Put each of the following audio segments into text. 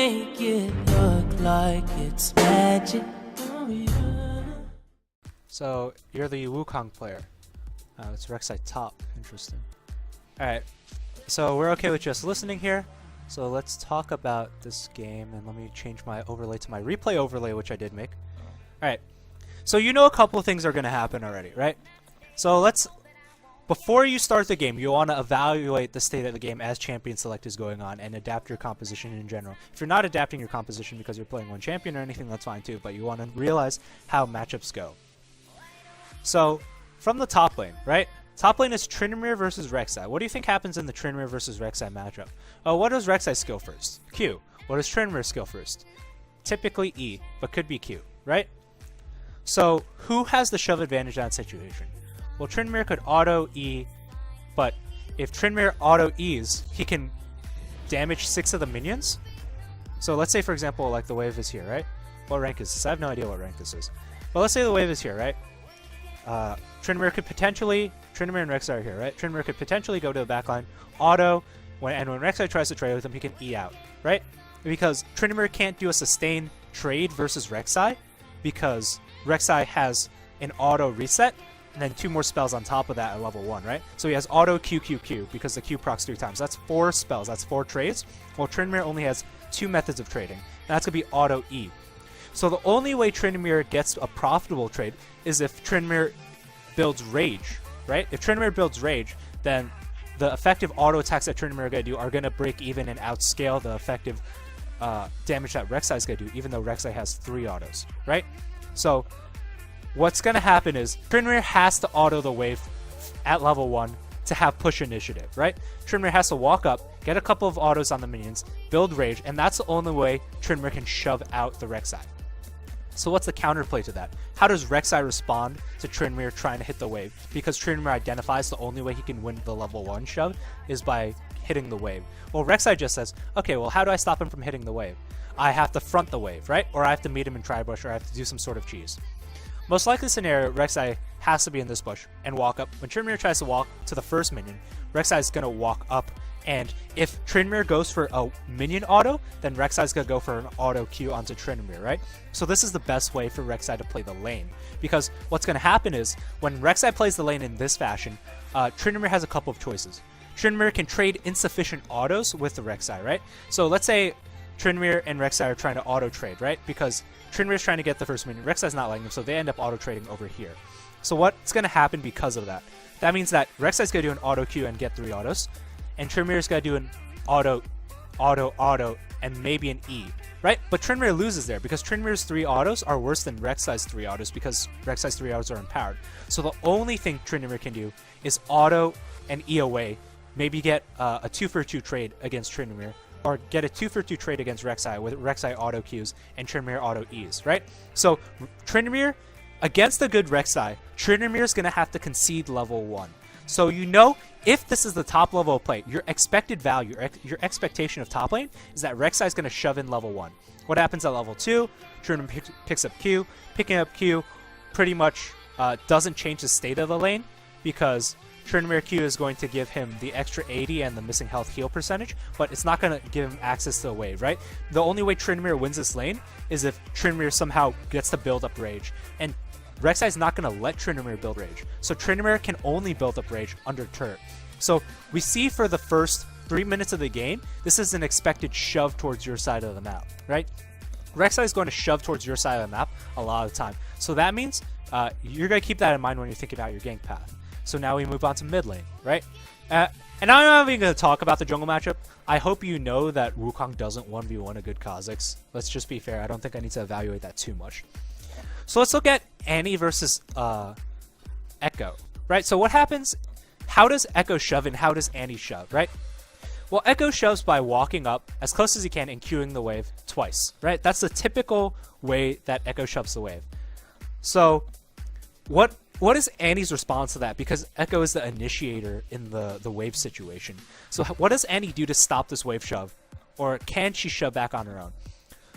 make it look like it's magic. Oh, yeah. So you're the Wukong player. It's Rek'Sai top. Interesting. Alright, so we're okay with just listening here. So let's talk about this game, and let me change my overlay to my replay overlay, which I did make. Alright, so you know a couple of things are going to happen already, right? So before you start the game, you want to evaluate the state of the game as champion select is going on and adapt your composition in general. If you're not adapting your composition because you're playing one champion or anything, that's fine too, but you want to realize how matchups go. So, from the top lane, right? Top lane is Tryndamere versus Rek'Sai. What do you think happens in the Tryndamere versus Rek'Sai matchup? What does Rek'Sai skill first? Q. What does Tryndamere skill first? Typically E, but could be Q, right? So, who has the shove advantage in that situation? Well, Tryndamere could auto E, but if Tryndamere auto E's, he can damage 6 of the minions. So let's say, for example, like the wave is here, right? What rank is this? I have no idea what rank this is. But let's say the wave is here, right? Tryndamere and Rek'Sai are here, right? Tryndamere could potentially go to the backline, auto, and when Rek'Sai tries to trade with him, he can E out, right? Because Tryndamere can't do a sustained trade versus Rek'Sai, because Rek'Sai has an auto reset, and then 2 more spells on top of that at level 1, right? So he has auto Q, Q, Q, because the Q procs 3 times. That's 4 spells, that's 4 trades, while Tryndamere only has 2 methods of trading, and that's going to be auto E. So the only way Tryndamere gets a profitable trade is if Tryndamere builds Rage, right? If Tryndamere builds Rage, then the effective auto attacks that Tryndamere are going to do are going to break even and outscale the effective damage that Rek'Sai is going to do, even though Rek'Sai has 3 autos, right? So what's going to happen is Tryndamere has to auto the wave at level 1 to have push initiative, right? Tryndamere has to walk up, get a couple of autos on the minions, build Rage, and that's the only way Tryndamere can shove out the Rek'Sai. So what's the counterplay to that? How does Rek'Sai respond to Tryndamere trying to hit the wave? Because Tryndamere identifies the only way he can win the level 1 shove is by hitting the wave. Well, Rek'Sai just says, okay, well, how do I stop him from hitting the wave? I have to front the wave, right? Or I have to meet him in tri-bush, or I have to do some sort of cheese. Most likely scenario, Rek'Sai has to be in this bush and walk up. When Tryndamere tries to walk to the first minion, Rek'Sai is going to walk up, and if Tryndamere goes for a minion auto, then Rek'Sai is going to go for an auto Q onto Tryndamere, right? So this is the best way for Rek'Sai to play the lane, because what's going to happen is, when Rek'Sai plays the lane in this fashion, Tryndamere has a couple of choices. Tryndamere can trade insufficient autos with the Rek'Sai, right? So let's say Tryndamere and Rek'Sai are trying to auto trade, right? Because Tryndamere is trying to get the first minion, Rek'Sai's not letting them, so they end up auto trading over here. So what's going to happen because of that? That means that Rek'Sai's going to do an auto Q and get 3 autos, and Tryndamere's got to do an auto, and maybe an E, right? But Tryndamere loses there because Tryndamere's 3 autos are worse than Rek'Sai's 3 autos because Rek'Sai's 3 autos are empowered. So the only thing Tryndamere can do is auto and E away, maybe get a 2-for-2 trade against Tryndamere, or get a 2-for-2 trade against Rek'Sai with Rek'Sai auto Qs and Tryndamere auto Es, right? So Tryndamere, against a good Rek'Sai, Tryndamere's going to have to concede level 1. So you know, if this is the top level of play, your expected value, your expectation of top lane is that Rek'Sai is going to shove in level 1. What happens at level 2? Tryndamere picks up Q. Picking up Q pretty much doesn't change the state of the lane, because Tryndamere Q is going to give him the extra 80 and the missing health heal percentage, but it's not going to give him access to the wave, right? The only way Tryndamere wins this lane is if Tryndamere somehow gets to build up Rage, and Rek'Sai is not going to let Tryndamere build Rage. So Tryndamere can only build up Rage under turret. So we see for the first 3 minutes of the game, this is an expected shove towards your side of the map, right? Rek'Sai is going to shove towards your side of the map a lot of the time. So that means you're going to keep that in mind when you're thinking about your gank path. So now we move on to mid lane, right? And I'm not even going to talk about the jungle matchup. I hope you know that Wukong doesn't 1v1 a good Khazix. Let's just be fair. I don't think I need to evaluate that too much. So let's look at Annie versus Echo, right? So what happens? How does Echo shove and how does Annie shove, right? Well, Echo shoves by walking up as close as he can and queuing the wave twice, right? That's the typical way that Echo shoves the wave. So what is Annie's response to that? Because Echo is the initiator in the wave situation. So what does Annie do to stop this wave shove? Or can she shove back on her own?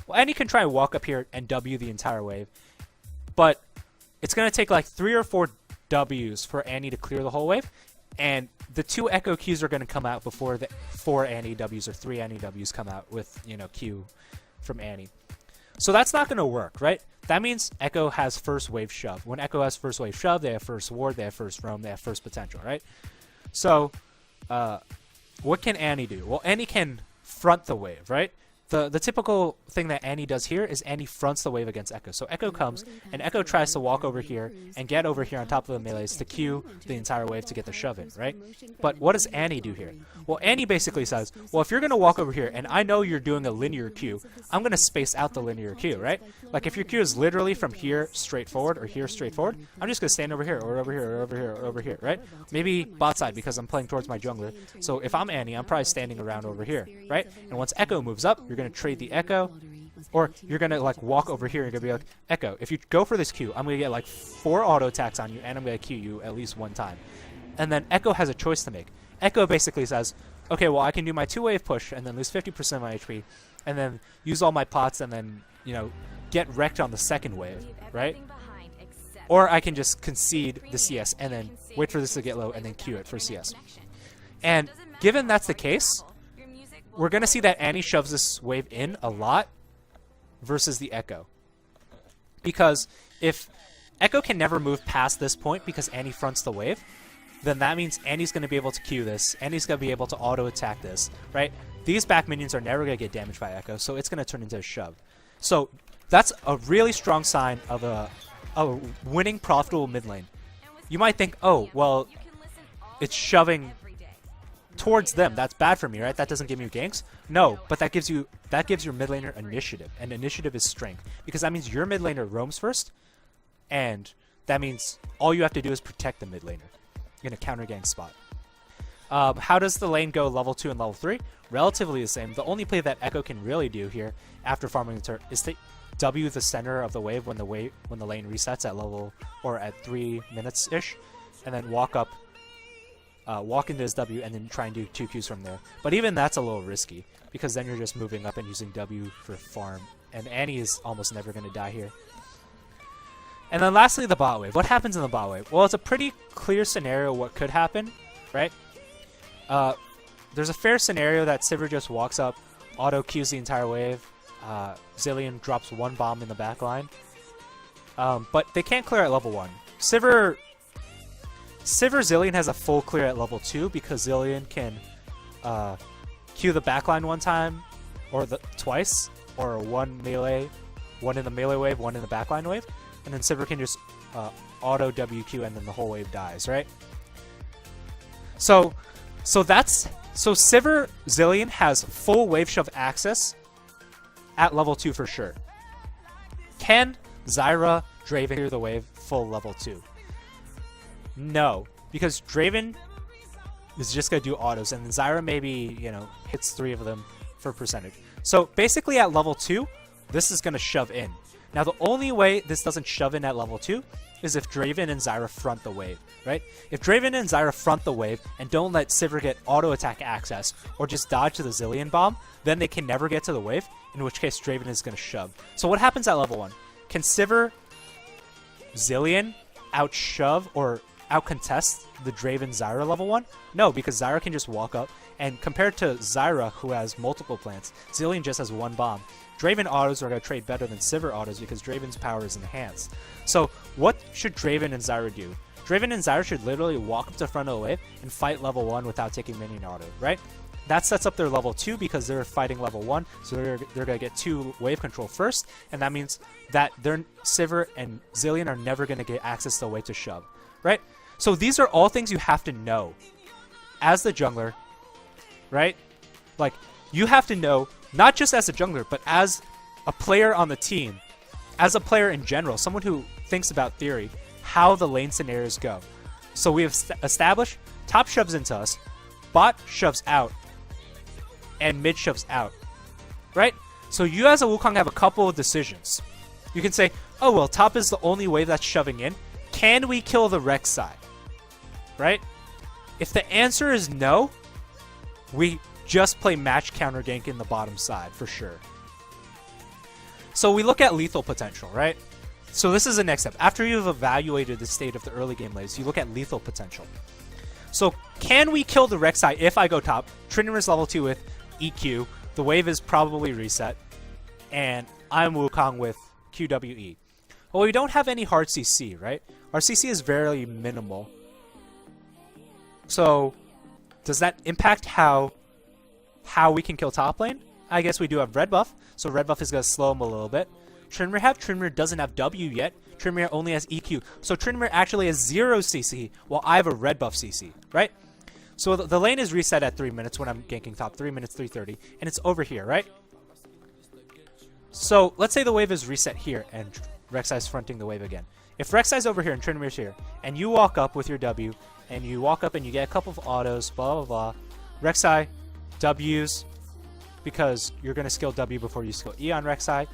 Well, Annie can try and walk up here and W the entire wave, but it's going to take like 3 or 4 Ws for Annie to clear the whole wave. And the 2 Echo Qs are going to come out before the 4 Annie-Ws or 3 Annie-Ws come out with, you know, Q from Annie. So that's not going to work, right? That means Echo has first wave shove. When Echo has first wave shove, they have first ward, they have first roam, they have first potential, right? So what can Annie do? Well, Annie can front the wave, right? The typical thing that Annie does here is Annie fronts the wave against Echo. So Echo comes, and Echo tries to walk over here and get over here on top of the melees to Q the entire wave to get the shove in, right? But what does Annie do here? Well, Annie basically says, well, if you're going to walk over here, and I know you're doing a linear Q, I'm going to space out the linear Q, right? Like, if your Q is literally from here straight forward or here straight forward, I'm just going to stand over here or over here or over here or over here, right? Maybe bot side because I'm playing towards my jungler. So if I'm Annie, I'm probably standing around over here, right? And once Echo moves up, you're going to trade the Echo, or you're going to like walk over here and you're going to be like, Echo, if you go for this Q, I'm going to get like 4 auto attacks on you and I'm going to Q you at least 1 time. And then Echo has a choice to make. Echo basically says, okay, well, I can do my 2-wave push and then lose 50% of my HP and then use all my pots and then, you know, get wrecked on the 2nd wave, right? Or I can just concede the CS and then wait for this to get low and then Q it for CS. And given that's the case, we're going to see that Annie shoves this wave in a lot versus the Echo. Because if Echo can never move past this point because Annie fronts the wave, then that means Annie's going to be able to Q this. Annie's going to be able to auto-attack this, right? These back minions are never going to get damaged by Echo, so it's going to turn into a shove. So that's a really strong sign of a winning profitable mid lane. You might think, oh, well, it's shoving towards them. That's bad for me, right? That doesn't give me ganks. No, but that gives your mid laner initiative, and initiative is strength because that means your mid laner roams first, and that means all you have to do is protect the mid laner in a counter gank spot. How does the lane go level 2 and level 3? Relatively the same. The only play that Echo can really do here after farming the turret is to W the center of the wave when the lane resets at level or at 3 minutes ish, and then walk up. Walk into his W and then try and do 2 Qs from there. But even that's a little risky because then you're just moving up and using W for farm. And Annie is almost never going to die here. And then lastly, the bot wave. What happens in the bot wave? Well, it's a pretty clear scenario what could happen, right? There's a fair scenario that Sivir just walks up, auto Qs the entire wave. Zilean drops 1 bomb in the back line. But they can't clear at level 1. Sivir Zilean has a full clear at level 2 because Zilean can Q the backline 1 time, or twice, or 1 melee, 1 in the melee wave, 1 in the backline wave, and then Sivir can just auto WQ and then the whole wave dies, right? So Sivir Zilean has full wave shove access at level 2 for sure. Can Zyra Draven clear the wave full level 2? No, because Draven is just going to do autos, and Zyra maybe, you know, hits 3 of them for percentage. So basically at level 2, this is going to shove in. Now the only way this doesn't shove in at level 2 is if Draven and Zyra front the wave, right? If Draven and Zyra front the wave and don't let Sivir get auto attack access or just dodge to the Zilean bomb, then they can never get to the wave, in which case Draven is going to shove. So what happens at level 1? Can Sivir Zilean out-shove or out-contest the Draven Zyra level 1? No, because Zyra can just walk up, and compared to Zyra, who has multiple plants, Zilean just has 1 bomb. Draven autos are going to trade better than Sivir autos because Draven's power is enhanced. So what should Draven and Zyra do? Draven and Zyra should literally walk up to the front of the wave and fight level 1 without taking minion auto, right? That sets up their level 2 because they're fighting level 1, so they're going to get 2 wave control first, and that means that their Sivir and Zilean are never going to get access to the wave to shove, right? So these are all things you have to know as the jungler, right? Like, you have to know, not just as a jungler, but as a player on the team, as a player in general, someone who thinks about theory, how the lane scenarios go. So we have established top shoves into us, bot shoves out, and mid shoves out, right? So you as a Wukong have a couple of decisions. You can say, oh, well, top is the only wave that's shoving in. Can we kill the Rex side? Right? If the answer is no, we just play match counter gank in the bottom side for sure. So we look at lethal potential, right? So this is the next step. After you've evaluated the state of the early game lanes, you look at lethal potential. So can we kill the Rek'Sai if I go top? Trinimer's level 2 with EQ. The wave is probably reset. And I'm Wukong with QWE. Well, we don't have any hard CC, right? Our CC is very minimal. So does that impact how we can kill top lane? I guess we do have red buff, so red buff is going to slow him a little bit. Trinimir doesn't have W yet. Trinimir only has EQ. So Trinimir actually has 0 CC, while I have a red buff CC, right? So the lane is reset at 3 minutes when I'm ganking top. 3 minutes, 3:30, and it's over here, right? So let's say the wave is reset here, and Rek'Sai's fronting the wave again. If Rek'Sai's over here and Trinimir's here, and you walk up with your W, and you walk up and you get a couple of autos, blah, blah, blah. Rek'Sai, W's, because you're going to skill W before you skill E on Rek'Sai.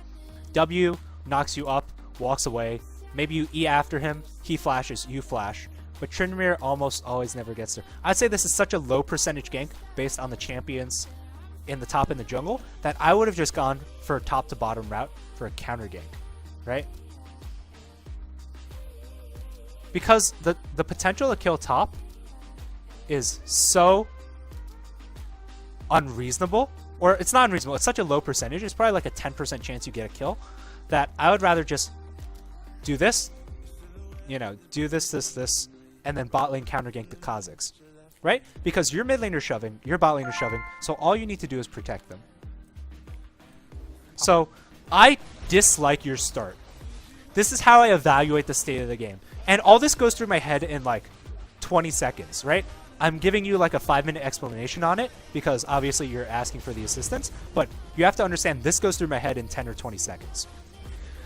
W knocks you up, walks away. Maybe you E after him, he flashes, you flash. But Trinimir almost always never gets there. I'd say this is such a low percentage gank based on the champions in the top and the jungle that I would have just gone for a top to bottom route for a counter gank, right? Because the potential to kill top is so unreasonable, or it's not unreasonable, it's such a low percentage, it's probably like a 10% chance you get a kill, that I would rather just do this, you know, do this, and then bot lane counter gank the Khazix, right? Because your mid laner shoving, your bot laner shoving, so all you need to do is protect them. So I dislike your start. This is how I evaluate the state of the game. And all this goes through my head in like 20 seconds, right? I'm giving you like a 5-minute explanation on it because obviously you're asking for the assistance, but you have to understand this goes through my head in 10 or 20 seconds.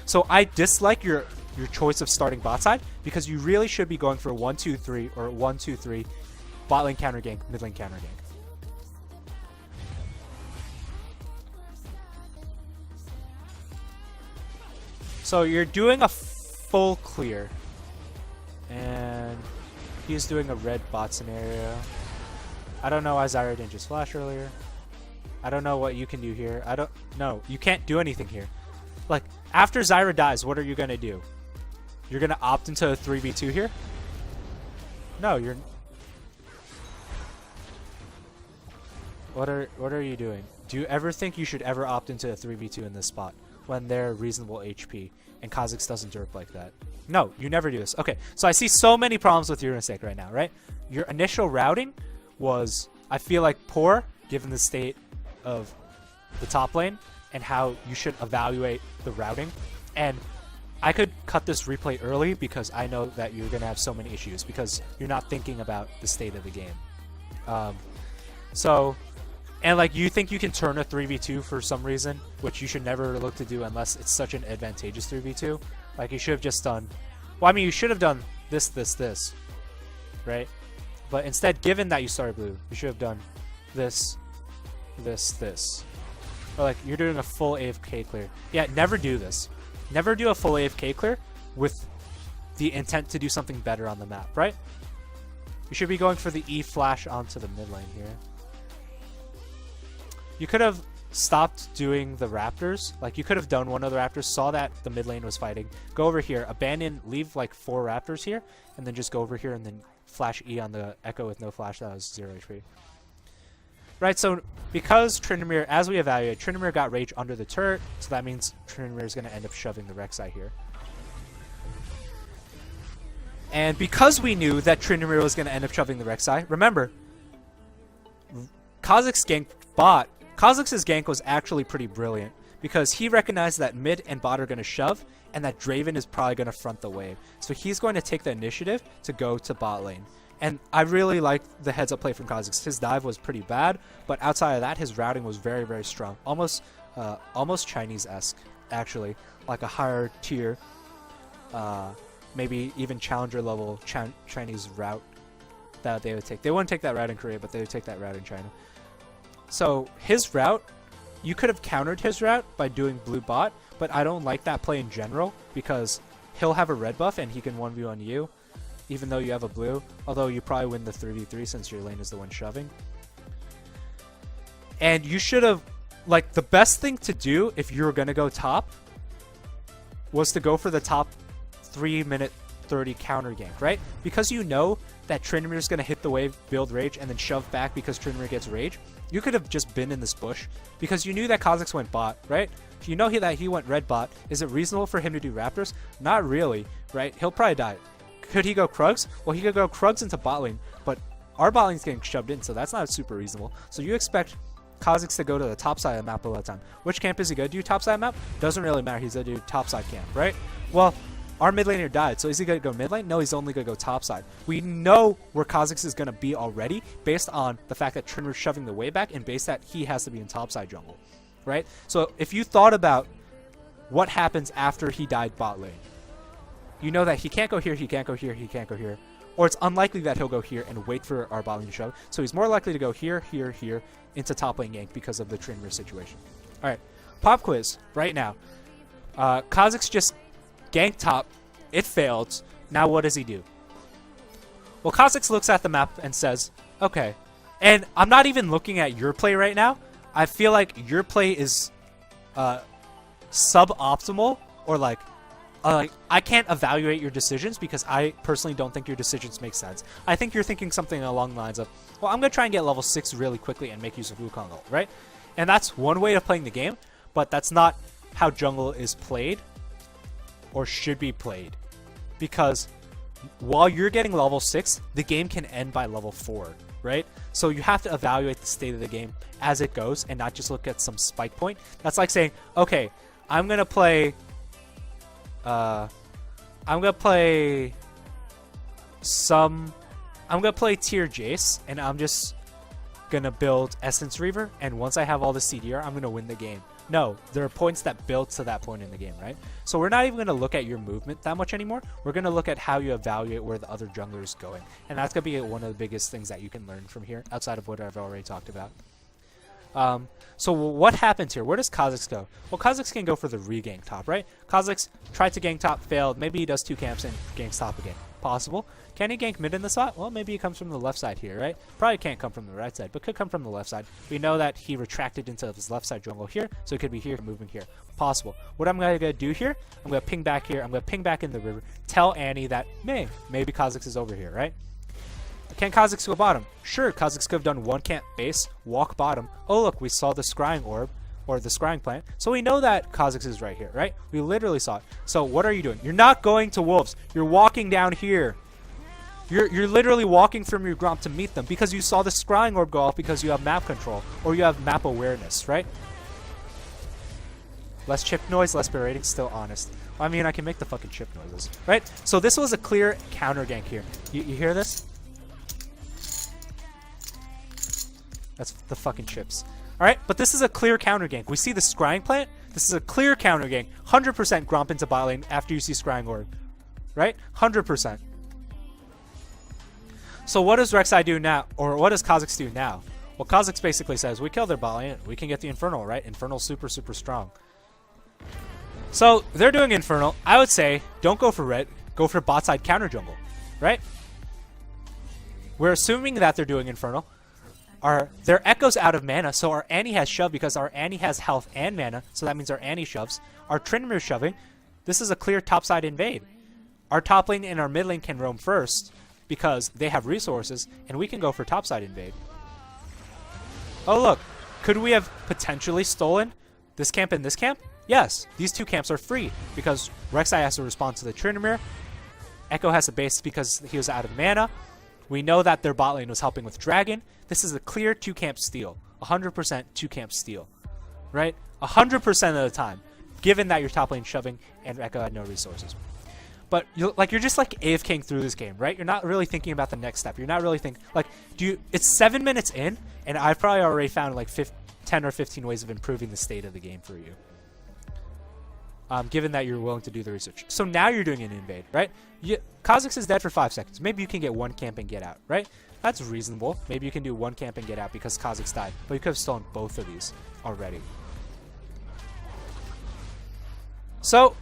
So I dislike your choice of starting bot side because you really should be going for 1-2-3 or 1-2-3 bot lane counter gank, mid lane counter gank. So you're doing a full clear. And he's doing a red bot scenario. I don't know why Zyra didn't just flash earlier. I don't know what you can do here. I don't know. You can't do anything here. Like, after Zyra dies, what are you going to do? You're going to opt into a 3v2 here? No, you're... What are you doing? Do you ever think you should ever opt into a 3v2 in this spot when they're reasonable HP and Khazix doesn't derp like that? No, you never do this. Okay, so I see so many problems with your mistake right now, right? Your initial routing was, I feel like, poor given the state of the top lane and how you should evaluate the routing. And I could cut this replay early because I know that you're going to have so many issues because you're not thinking about the state of the game. And like you think you can turn a 3v2 for some reason, which you should never look to do unless it's such an advantageous 3v2. Like you should have just done, well, I mean, you should have done this, right? But instead, given that you started blue, you should have done this. Or like you're doing a full AFK clear. Yeah, never do this. Never do a full AFK clear with the intent to do something better on the map, right? You should be going for the E flash onto the mid lane here. You could have stopped doing the raptors. Like, you could have done one of the raptors, saw that the mid lane was fighting, go over here, abandon, leave like 4 raptors here, and then just go over here and then flash E on the Echo with no flash. That was 0 HP. Right, so because Trinimir, as we evaluate, Trinimir got rage under the turret, so that means Trinimir is going to end up shoving the Rek'Sai here. And because we knew that Trinimir was going to end up shoving the Rek'Sai, remember, Khazix ganked bot. Khazix's gank was actually pretty brilliant because he recognized that mid and bot are going to shove and that Draven is probably going to front the wave. So he's going to take the initiative to go to bot lane. And I really like the heads-up play from Khazix. His dive was pretty bad, but outside of that, his routing was very, very strong. Almost Chinese-esque, actually. Like a higher tier, maybe even challenger level Chinese route that they would take. They wouldn't take that route in Korea, but they would take that route in China. So his route, you could have countered his route by doing blue bot, but I don't like that play in general because he'll have a red buff and he can 1v1 you, even though you have a blue, although you probably win the 3v3 since your lane is the one shoving. And you should have, like, the best thing to do if you were going to go top was to go for the top 3-minute 30 counter gank, right? Because you know that Trinimir's going to hit the wave, build rage, and then shove back because Trinimir gets rage, you could have just been in this bush because you knew that Khazix went bot, right? If you know that he went red bot, is it reasonable for him to do Raptors? Not really, right? He'll probably die. Could he go Krugs? Well, he could go Krugs into bot lane, but our bot lane's getting shoved in, so that's not super reasonable. So you expect Khazix to go to the top side of the map a lot of the time. Which camp is he going to do top side map? Doesn't really matter. He's going to do top side camp, right? Well, our mid laner died, so is he going to go mid lane? No, he's only going to go top side. We know where Khazix is going to be already based on the fact that Trinimir's shoving the way back and based that he has to be in top side jungle, right? So if you thought about what happens after he died bot lane, you know that he can't go here, he can't go here, he can't go here. Or it's unlikely that he'll go here and wait for our bot lane to shove. So he's more likely to go here, here, here into top lane gank because of the Trinimir situation. Alright, pop quiz right now. Khazix just ganked top. It failed. Now what does he do? Well, Khazix looks at the map and says, okay. And I'm not even looking at your play right now. I feel like your play is suboptimal or like I can't evaluate your decisions because I personally don't think your decisions make sense. I think you're thinking something along the lines of, well, I'm going to try and get level 6 really quickly and make use of Wukong ult, right? And that's one way of playing the game, but that's not how jungle is played or should be played. Because while you're getting level 6, the game can end by level 4, right? So you have to evaluate the state of the game as it goes and not just look at some spike point. That's like saying, okay, I'm going to play tier Jace, and I'm just gonna build Essence Reaver, and once I have all the CDR, I'm gonna win the game. No, there are points that build to that point in the game, right? So we're not even gonna look at your movement that much anymore. We're gonna look at how you evaluate where the other jungler is going, and that's gonna be one of the biggest things that you can learn from here, outside of what I've already talked about. So what happens here? Where does Khazix go? Well, Khazix can go for the re-gank top, right? Khazix tried to gank top, failed. Maybe he does 2 camps and ganks top again. Possible. Can he gank mid in the spot? Well, maybe he comes from the left side here, right? Probably can't come from the right side, but could come from the left side. We know that he retracted into his left side jungle here, so it could be here, moving here. Possible. What I'm going to do here, I'm going to ping back here. I'm going to ping back in the river. Tell Annie that, maybe Khazix is over here, right? Can Khazix go bottom? Sure, Khazix could have done 1 camp base, walk bottom. Oh, look, we saw the scrying orb, or the scrying plant. So we know that Khazix is right here, right? We literally saw it. So what are you doing? You're not going to wolves. You're walking down here. You're literally walking from your gromp to meet them because you saw the scrying orb go off because you have map control, or you have map awareness, right? Less chip noise, less berating, still honest. I mean, I can make the fucking chip noises, right? So this was a clear counter gank here. You hear this? That's the fucking chips. Alright, but this is a clear counter gank. We see the scrying plant. This is a clear counter gank. 100% gromp into bot lane after you see scrying orb. Right? 100%. So what does Rek'Sai do now? Or what does Khazix do now? Well, Khazix basically says, we kill their bot lane. We can get the Infernal, right? Infernal's super, super strong. So they're doing Infernal. I would say, don't go for red. Go for bot side counter jungle. Right? We're assuming that they're doing Infernal. Their Echo's out of mana, so our Annie has shove because our Annie has health and mana, so that means our Annie shoves. Our Trinimir shoving. This is a clear topside invade. Our top lane and our mid lane can roam first because they have resources, and we can go for topside invade. Oh look, could we have potentially stolen this camp and this camp? Yes, these 2 camps are free because Rek'Sai has to respond to the Trinimir. Echo has a base because he was out of mana. We know that their bot lane was helping with Dragon. This is a clear 2 camp steal. 100% 2 camp steal. Right? 100% of the time. Given that your top lane shoving and Echo had no resources. But you're just like AFKing through this game, right? You're not really thinking about the next step. You're not really thinking like it's 7 minutes in and I've probably already found like 10 or 15 ways of improving the state of the game for you. Given that you're willing to do the research. So now you're doing an invade, right? Khazix is dead for 5 seconds. Maybe you can get 1 camp and get out, right? That's reasonable. Maybe you can do 1 camp and get out because Khazix died. But you could have stolen both of these already. So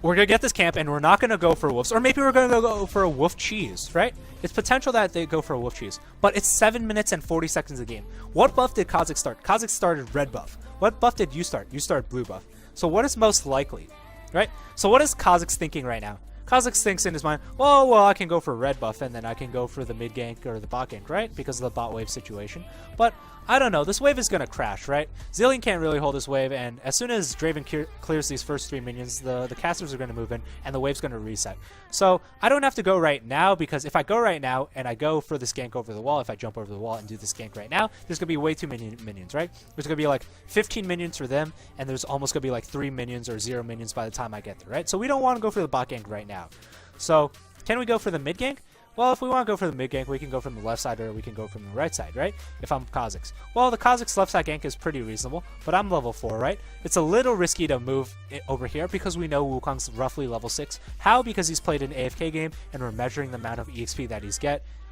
we're going to get this camp and we're not going to go for wolves. Or maybe we're going to go for a wolf cheese, right? It's potential that they go for a wolf cheese. But it's 7 minutes and 40 seconds of game. What buff did Khazix start? Khazix started red buff. What buff did you start? You started blue buff. So what is most likely, right? So what is Khazix thinking right now? Khazix thinks in his mind, well, I can go for red buff and then I can go for the mid gank or the bot gank, right? Because of the bot wave situation. But I don't know. This wave is going to crash, right? Zilean can't really hold this wave, and as soon as Draven clears these first 3 minions, the casters are going to move in, and the wave's going to reset. So I don't have to go right now, because if I go right now and I go for this gank over the wall, if I jump over the wall and do this gank right now, there's going to be way too many minions, right? There's going to be like 15 minions for them, and there's almost going to be like 3 minions or 0 minions by the time I get there, right? So we don't want to go for the bot gank right now. So can we go for the mid gank? Well, if we want to go for the mid gank, we can go from the left side or we can go from the right side, right? If I'm Khazix. Well, the Khazix left side gank is pretty reasonable, but I'm level 4, right? It's a little risky to move it over here because we know Wukong's roughly level 6. How? Because he's played an AFK game and we're measuring the amount of EXP that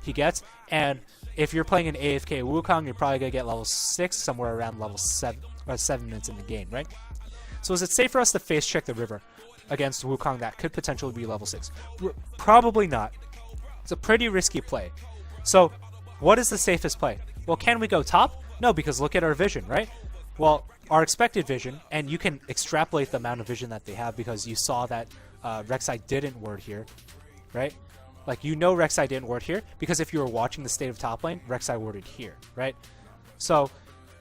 he gets. And if you're playing an AFK Wukong, you're probably going to get level 6 somewhere around level 7 or 7 minutes in the game, right? So is it safe for us to face check the river against Wukong that could potentially be level 6? Probably not. It's a pretty risky play. So what is the safest play? Well, can we go top? No, because look at our vision, right? Well, our expected vision, and you can extrapolate the amount of vision that they have because you saw that Rek'Sai didn't ward here, right? Like, you know Rek'Sai didn't ward here because if you were watching the state of top lane, Rek'Sai warded here, right? So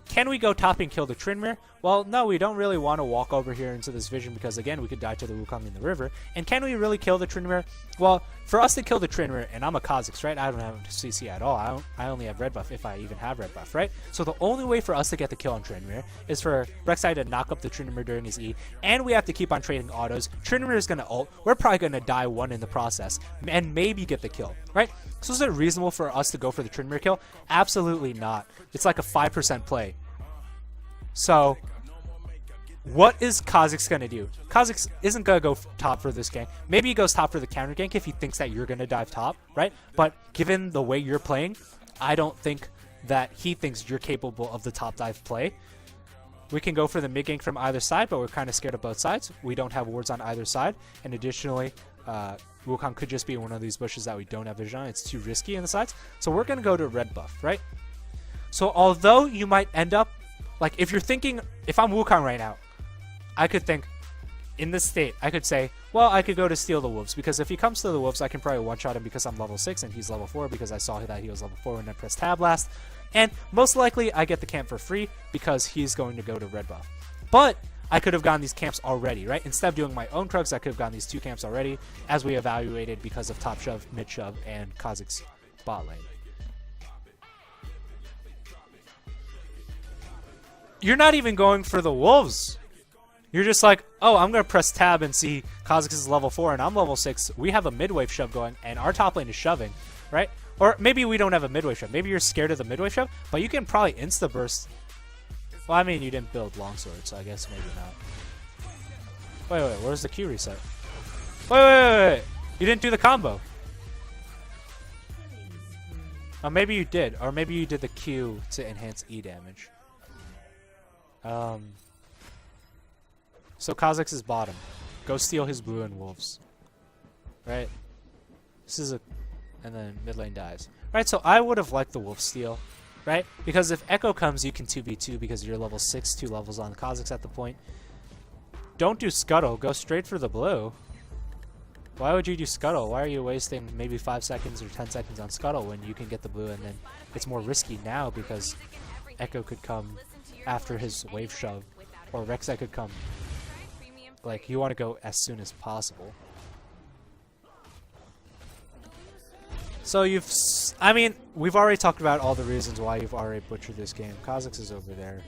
can we go top and kill the Trinmere? Well, no, we don't really want to walk over here into this vision because, again, we could die to the Wukong in the river. And can we really kill the Trinmere? Well, for us to kill the Trinmere, and I'm a Khazix, right? I don't have CC at all. I only have red buff if I even have red buff, right? So the only way for us to get the kill on Trinmere is for Rek'Sai to knock up the Trinmere during his E, and we have to keep on trading autos. Trinmere is going to ult. We're probably going to die 1 in the process, and maybe get the kill, right? So is it reasonable for us to go for the Trinmere kill? Absolutely not. It's like a 5% play. So what is Khazix going to do? Khazix isn't going to go top for this gank. Maybe he goes top for the counter gank if he thinks that you're going to dive top, right? But given the way you're playing, I don't think that he thinks you're capable of the top dive play. We can go for the mid gank from either side, but we're kind of scared of both sides. We don't have wards on either side. And additionally, Wukong could just be in one of these bushes that we don't have vision on. It's too risky in the sides. So we're going to go to red buff, right? So although you might end up, like, if you're thinking, if I'm Wukong right now, I could think, in this state, I could say, well, I could go to steal the wolves, because if he comes to the wolves, I can probably one-shot him because I'm level 6 and he's level 4 because I saw that he was level 4 when I pressed tab last. And most likely, I get the camp for free because he's going to go to red buff. But I could have gotten these camps already, right? Instead of doing my own Krugs, I could have gotten these 2 camps already, as we evaluated because of top shove, mid shove, and Khazix bot lane. You're not even going for the wolves. You're just like, oh, I'm going to press tab and see Khazix is level 4 and I'm level 6. We have a mid-wave shove going and our top lane is shoving, right? Or maybe we don't have a mid-wave shove. Maybe you're scared of the mid-wave shove, but you can probably insta-burst. Well, I mean, you didn't build longsword, so I guess maybe not. Wait, where's the Q reset? Wait. You didn't do the combo. Oh, maybe you did. Or maybe you did the Q to enhance E damage. So Khazix is bottom. Go steal his blue and wolves. Right? This is a... And then mid lane dies. Right, so I would have liked the wolf steal. Right? Because if Echo comes, you can 2v2 because you're level 6, 2 levels on Khazix at the point. Don't do Scuttle. Go straight for the blue. Why would you do Scuttle? Why are you wasting maybe 5 seconds or 10 seconds on Scuttle when you can get the blue, and then it's more risky now because Echo could come after his wave shove, or Rek'Sai could come. Like, you want to go as soon as possible. So I mean, we've already talked about all the reasons why you've already butchered this game. Khazix is over there.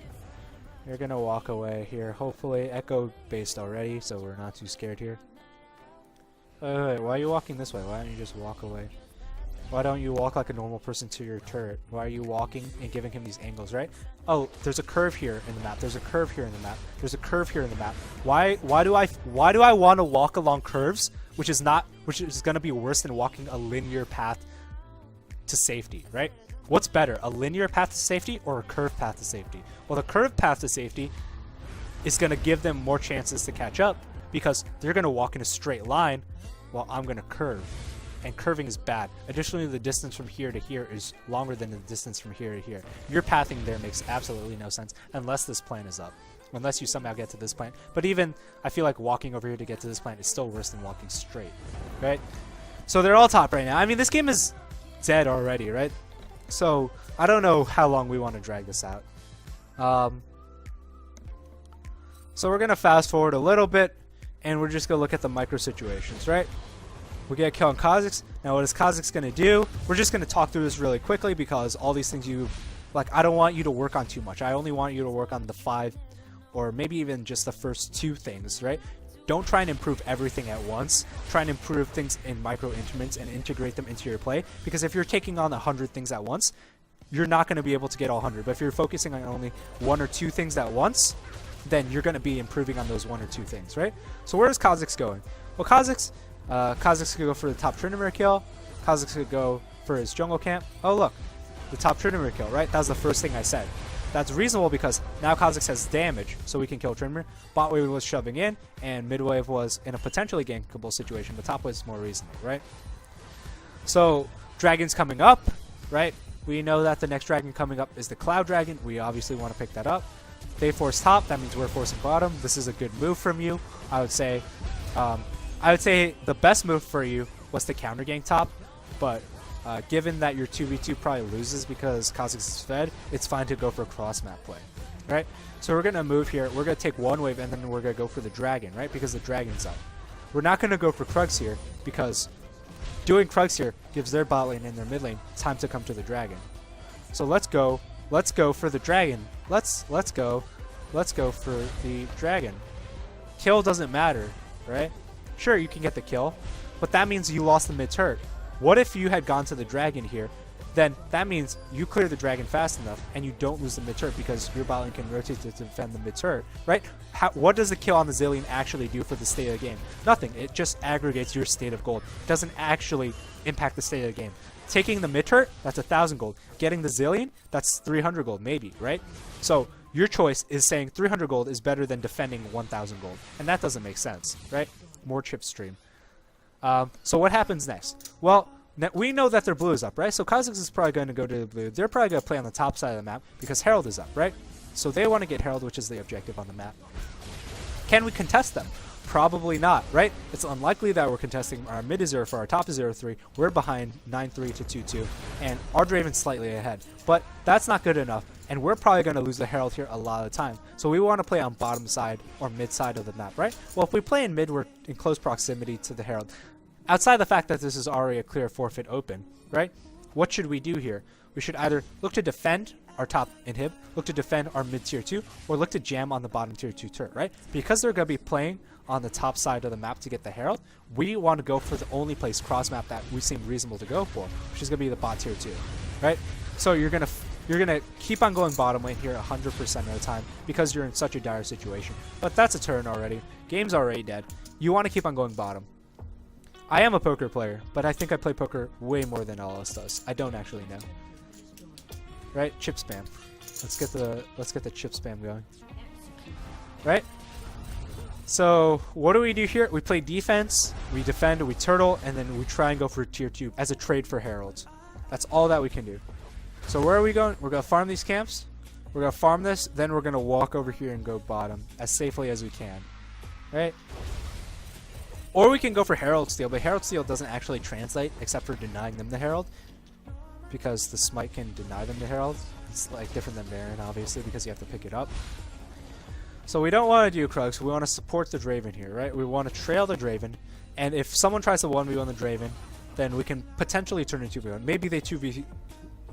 You're gonna walk away here. Hopefully, Echo based already, so we're not too scared here. Wait, why are you walking this way? Why don't you just walk away? Why don't you walk like a normal person to your turret? Why are you walking and giving him these angles, right? Oh, there's a curve here in the map. There's a curve here in the map. There's a curve here in the map. Why do I want to walk along curves, which is going to be worse than walking a linear path to safety, right? What's better, a linear path to safety or a curved path to safety? Well, the curved path to safety is going to give them more chances to catch up because they're going to walk in a straight line while I'm going to curve. And curving is bad. Additionally, the distance from here to here is longer than the distance from here to here. Your pathing there makes absolutely no sense unless this plan is up. unless you somehow get to this plant. But even, I feel like walking over here to get to this plant is still worse than walking straight, right? So they're all top right now. I mean, this game is dead already, right? So I don't know how long we want to drag this out. So we're going to fast forward a little bit, and we're just going to look at the micro situations, right? We get a kill on Khazix. Now what is Khazix going to do? We're just going to talk through this really quickly because all these things I don't want you to work on too much. I only want you to work on the 5 or maybe even just the first 2 things, right? Don't try and improve everything at once. Try and improve things in micro increments and integrate them into your play, because if you're taking on 100 things at once, you're not going to be able to get all 100. But if you're focusing on only 1 or 2 things at once, then you're going to be improving on those 1 or 2 things, right? So where is Khazix going? Well, Khazix could go for the top Tryndamere kill. Khazix could go for his jungle camp. Oh, look. The top Tryndamere kill, right? That was the first thing I said. That's reasonable because now Khazix has damage, so we can kill Tryndamere. Bot wave was shoving in, and mid wave was in a potentially gankable situation, but top wave is more reasonable, right? So, dragon's coming up, right? We know that the next dragon coming up is the Cloud Dragon. We obviously want to pick that up. They force top, that means we're forcing bottom. This is a good move from you. I would say the best move for you was to counter gank top, but given that your 2v2 probably loses because Khazix is fed, it's fine to go for cross map play, right? So we're going to move here. We're going to take one wave, and then we're going to go for the dragon, right? Because the dragon's up. We're not going to go for Krugs here because doing Krugs here gives their bot lane and their mid lane time to come to the dragon. So let's go for the dragon. Let's go for the dragon. Kill doesn't matter, right? Sure, you can get the kill, but that means you lost the mid turret. What if you had gone to the dragon here? Then that means you clear the dragon fast enough and you don't lose the mid turret because your bot lane can rotate to defend the mid turret, right? What does the kill on the Zillion actually do for the state of the game? Nothing. It just aggregates your state of gold. It doesn't actually impact the state of the game. Taking the mid turret, that's 1,000 gold. Getting the Zillion, that's 300 gold maybe, right? So your choice is saying 300 gold is better than defending 1,000 gold, and that doesn't make sense, right? More chip stream. So what happens next? Well, we know that their blue is up, right? So Khazix is probably going to go to the blue. They're probably going to play on the top side of the map because Herald is up, right? So they want to get Herald, which is the objective on the map. Can we contest them? Probably not, right? It's unlikely that we're contesting. Our mid is 0-4, our top is 0-3. We're behind 9-3 to 2-2, and our Draven's slightly ahead. But that's not good enough, and we're probably going to lose the Herald here a lot of the time. So we want to play on bottom side or mid side of the map, right? Well, if we play in mid, we're in close proximity to the Herald. Outside the fact that this is already a clear forfeit open, right? What should we do here? We should either look to defend our top inhib, look to defend our mid tier 2, or look to jam on the bottom tier 2 turret, right? Because they're going to be playing on the top side of the map to get the Herald, we want to go for the only place cross map that we seem reasonable to go for, which is going to be the bot tier 2, right? So you're gonna keep on going bottom lane here 100% of the time because you're in such a dire situation. But that's a turn already. Game's already dead. You want to keep on going bottom. I am a poker player, but I think I play poker way more than all else does. I don't actually know. Right? Chip spam. Let's get the chip spam going. Right? So what do we do here? We play defense, we defend, we turtle, and then we try and go for tier 2 as a trade for heralds. That's all that we can do. So where are we going? We're gonna farm these camps. We're gonna farm this, then we're gonna walk over here and go bottom as safely as we can. Right? Or we can go for Herald Steal, but Herald Steal doesn't actually translate except for denying them the Herald, because the Smite can deny them the Herald. It's like different than Baron, obviously, because you have to pick it up. So we don't want to do Krugs, we want to support the Draven here, right? We want to trail the Draven, and if someone tries to 1v1 the Draven, then we can potentially turn into 2v1.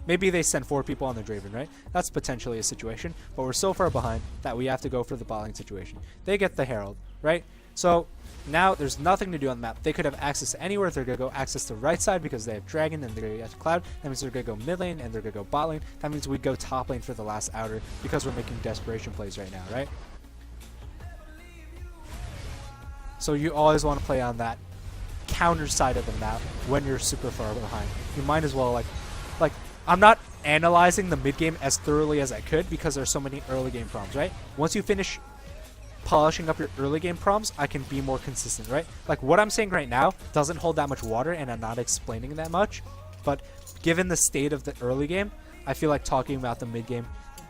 Maybe they send 4 people on the Draven, right? That's potentially a situation, but we're so far behind that we have to go for the bot lane situation. They get the Herald, right? So now there's nothing to do on the map. They could have access to anywhere. They're going to go access to the right side because they have Dragon, and they're going to get Cloud. That means they're going to go mid lane, and they're going to go bot lane. That means we go top lane for the last outer because we're making desperation plays right now, right? So you always want to play on that counter side of the map when you're super far behind. You might as well, like I'm not analyzing the mid game as thoroughly as I could because there's so many early game problems, right? Once you finish polishing up your early game prompts, I can be more consistent, right? Like what I'm saying right now doesn't hold that much water, and I'm not explaining that much, but given the state of the early game, I feel like talking about the mid game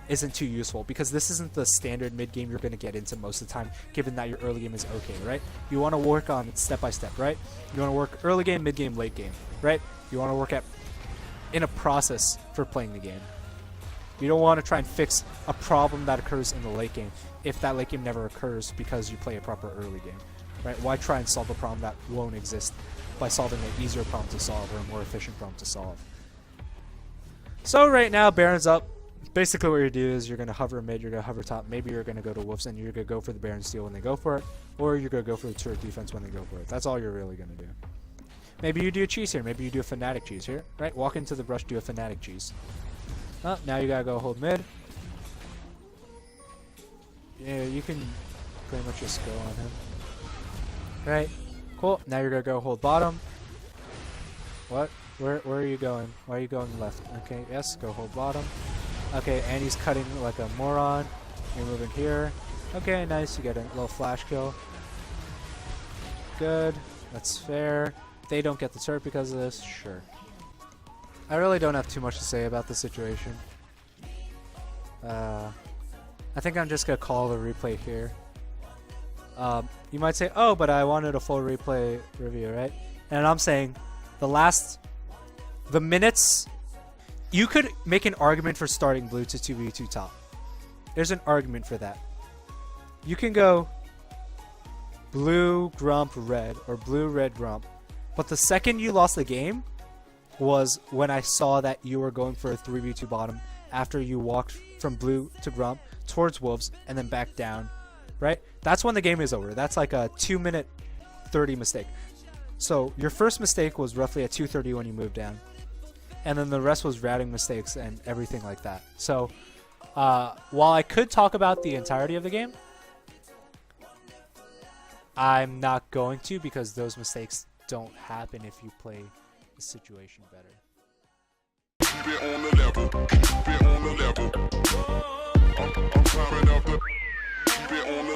isn't too useful, because this isn't the standard mid game you're going to get into most of the time, given that your early game is okay, right? You want to work on step by step, right? You want to work early game, mid game, late game, right? You want to work in a process for playing the game. You don't want to try and fix a problem that occurs in the late game if that late game never occurs because you play a proper early game, right? Why try and solve a problem that won't exist by solving an easier problem to solve or a more efficient problem to solve? So right now, Baron's up. Basically what you do is you're going to hover mid, you're going to hover top, maybe you're going to go to Wolves and you're going to go for the Baron steal when they go for it, or you're going to go for the turret defense when they go for it. That's all you're really going to do. Maybe you do a cheese here, maybe you do a Fnatic cheese here, right? Walk into the brush, do a Fnatic cheese. Oh, now you got to go hold mid. Yeah, you can pretty much just go on him. Right, cool. Now you're going to go hold bottom. What? Where are you going? Why are you going left? Okay, yes, go hold bottom. Okay, and he's cutting like a moron. You're moving here. Okay, nice. You get a little flash kill. Good. That's fair. They don't get the turret because of this. Sure. I really don't have too much to say about the situation. I think I'm just going to call the replay here. You might say, oh, but I wanted a full replay review, right? And I'm saying the minutes... You could make an argument for starting blue to 2v2 top. There's an argument for that. You can go blue, grump, red, or blue, red, grump. But the second you lost the game was when I saw that you were going for a 3v2 bottom after you walked from blue to grump towards wolves and then back down, right? That's when the game is over. That's like a 2-minute 30 mistake. So your first mistake was roughly at 2:30 when you moved down. And then the rest was routing mistakes and everything like that. So while I could talk about the entirety of the game, I'm not going to, because those mistakes don't happen if you play the situation better. Keep it on the level. Keep it on the level. I'm climbing up the. Keep it on the